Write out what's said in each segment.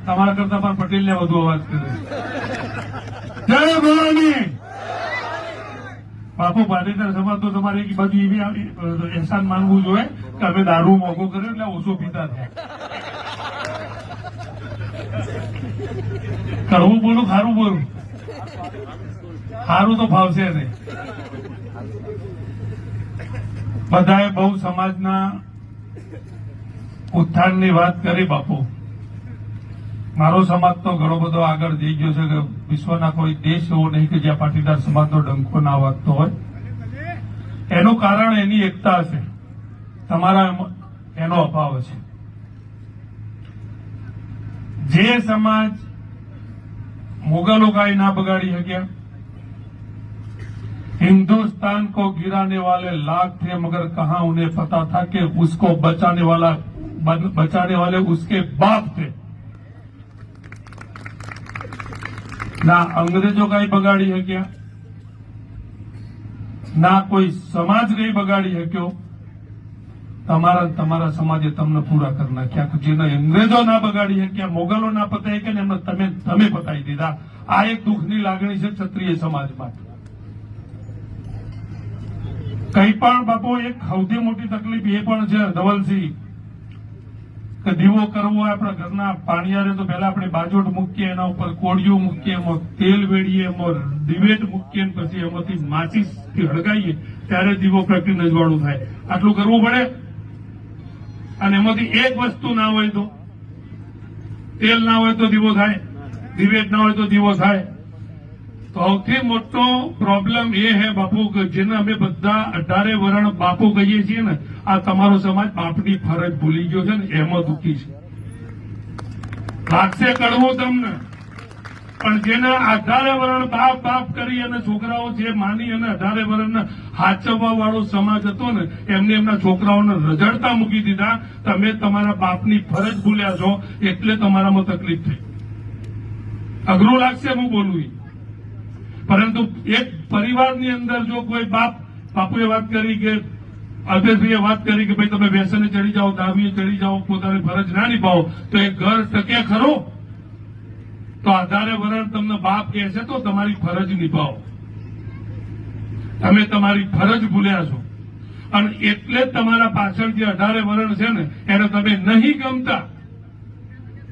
તમારા કરતા પણ પટેલ ને વધુ અવાજ કરે. જય ભવાની. બાપુ પાટીદાર સમાજ તો તમારે એક બાજુ એવી એહસાન માનવું જોઈએ કે અમે દારૂ મોંઘો કર્યો એટલે ઓછો પીતા થયા. કરવું બોલું ખારું બોલું સારું તો ફાવશે નહીં. બધાએ બહુ સમાજના ઉત્થાનની વાત કરી બાપુ. મારો સમાજ તો ઘણો બધો આગળ જઈ ગયો છે કે વિશ્વના કોઈ દેશ એવો નહીં કે જ્યાં પાટીદાર સમાજનો ડંકો ના વાગતો હોય. એનું કારણ એની એકતા છે, તમારા એનો અભાવ છે. જે સમાજ मुगलों का ही ना बगाड़ी है क्या? हिंदुस्तान को गिराने वाले लाख थे मगर कहां उन्हें पता था कि उसको बचाने वाले उसके बाप थे. ना अंग्रेजों का ही बगाड़ी है क्या? ना कोई समाज कहीं बगाड़ी है क्यों? તમારા સમાજે તમને પૂરા કરી નાખ્યા. જેને અંગ્રેજો ના બગાડી છે ક્યાં મોગલો ના પતાય કે એમને તમે પતાવી દીધા. આ એક દુઃખની લાગણી છે ક્ષત્રિય સમાજ માટે. કઈ પણ બાપુ એક સૌથી મોટી તકલીફ એ પણ છે ધવલસિંહ કે દીવો કરવો હોય આપણા ઘરના પાણીયારે તો પહેલા આપણે બાજોટ મૂકીએ, એના ઉપર કોળિયું મૂકીએ, એમાં તેલ વેડીએ, એમાં દિવેટ મૂકીએ, પછી એમાંથી માચીસ હળગાઈએ ત્યારે દીવો પ્રગટી નજવાળું થાય. આટલું કરવું પડે. અને એમાંથી એક વસ્તુ ના હોય તો, તેલ ના હોય તો દીવો થાય, દિવેટ ના હોય તો દીવો થાય. તો સૌથી મોટો પ્રોબ્લેમ એ હે બાપુ કે જેને અમે બધા 18 વરણ બાપુ કહીએ છીએ ને, આ તમારો સમાજ બાપની ફરજ ભૂલી ગયો છે ને એમાં દુઃખી છે. લાગશે કડવું તમને, પણ જેના 18 વરણ બાપ કરી અને છોકરાઓ જે માની અને 18 વરણ હાચવવા વાળો સમાજ હતો ને, એમને એમના છોકરાઓને રઝળતા મૂકી દીધા. તમે તમારા બાપની ફરજ ભૂલ્યા છો એટલે તમારામાં તકલીફ થઈ. અઘરું લાગશે હું બોલું, પરંતુ એક પરિવારની અંદર જો કોઈ બાપુએ વાત કરી કે અલ્પેશભાઈએ વાત કરી કે ભાઈ તમે વ્યસને ચડી જાઓ, દારૂએ ચડી જાઓ, પોતાની ફરજ ના નિભાવો તો એ ઘર ટકે ખરો? તો 18 વરણ તમને બાપ કહે છે તો તમારી ફરજ નિભાવો. તમે તમારી ફરજ ભૂલ્યા છો અને એટલે જ તમારા પાછળ જે 18 વરણ છે ને એને તમે નહીં ગમતા.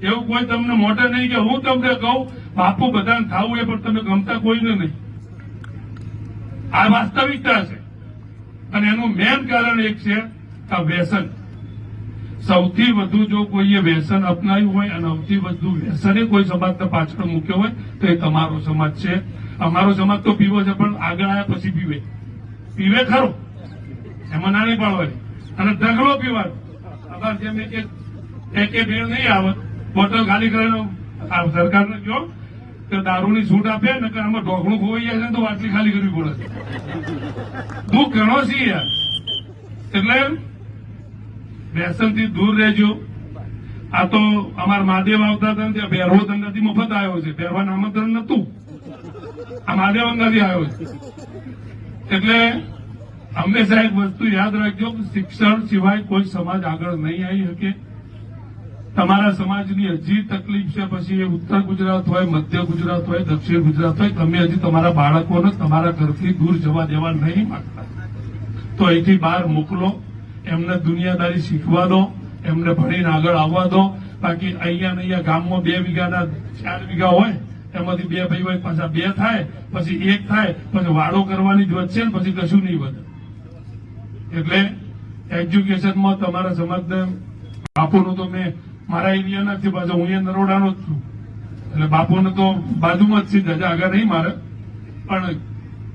એવું કોઈ તમને મોટે નહીં કે હું તમને કહું બાપુ બધાને થાવું એ પણ તમે ગમતા કોઈને નહીં. આ વાસ્તવિકતા છે. અને એનું મેન કારણ એક છે આ વ્યસન. સૌથી વધુ જો કોઈએ વ્યસન અપનાવ્યું હોય અને સૌથી વધુ વ્યસને કોઈ સમાજને પાછળ મૂક્યો હોય તો એ તમારો સમાજ છે. અમારો સમાજ તો પીવો છે પણ આગળ આવ્યા પછી પીવે ખરો, એમાં નાની પાડવાની અને ઢગલો પીવાનો. અમારે જેમ એક ભેળ નહીં આવે, બોટલ ખાલી કરીને સરકારને કહો કે દારૂની છૂટ આપે ને કે આમાં ઢોકણું ખોવાઈ જાય છે તો વાટલી ખાલી કરવી પડે છે. દુઃખ ઘણો છે યાર. એટલે વ્યસનથી દૂર રહેજો. આ તો અમારા મહાદેવ આવતા હતા ત્યાં ભેરવો દંડાથી મફત આવ્યો છે. ભેરવાનું આમંત્રણ નતું, આ મહાદેવ અંગાથી આવ્યો છે. એટલે હંમેશા એક વસ્તુ યાદ રાખજો કે શિક્ષણ સિવાય કોઈ સમાજ આગળ નહીં આવી શકે. તમારા સમાજની હજી તકલીફ છે, પછી એ ઉત્તર ગુજરાત હોય, મધ્ય ગુજરાત હોય, દક્ષિણ ગુજરાત હોય, તમે હજી તમારા બાળકોને તમારા ઘરથી દૂર જવા દેવા નહીં માંગતા તો અહીંથી બહાર મોકલો. એમને દુનિયાદારી શીખવા દો, એમને ભણીને આગળ આવવા દો. બાકી અહીંયા ને અહીંયા ગામમાં 2 વીઘાના 4 વીઘા હોય, એમાંથી 2 ભાઈ હોય, પાછા 2 થાય, પછી 1 થાય, પછી વાડો કરવાની જ વધશે ને પછી કશું નહીં વધે. એટલે એજ્યુકેશનમાં તમારા સમાજને બાપુનું તો મેં મારા એરિયા નથી, પાછો હું અહીંયા નરોડાનો જ છું એટલે બાપુને તો બાજુમાં જ છે, આગળ નહીં મારે. પણ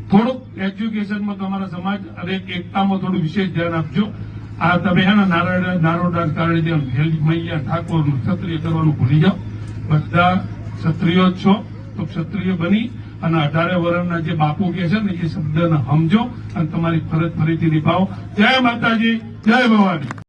થોડુંક એજ્યુકેશનમાં તમારા સમાજ અને એકતામાં થોડું વિશેષ ધ્યાન આપજો. આ તમે હે ને નારોડા કારણે મૈયા ઠાકોર ક્ષત્રિય કરવાનું ભૂલી જાઓ. બધા ક્ષત્રિયો જ છો તો ક્ષત્રિય બની અને 18 વર્ષના જે બાપુ કે છે ને એ શબ્દને સમજો અને તમારી ફરજ ફરીથી નિભાવો. જય માતાજી, જય ભવાની.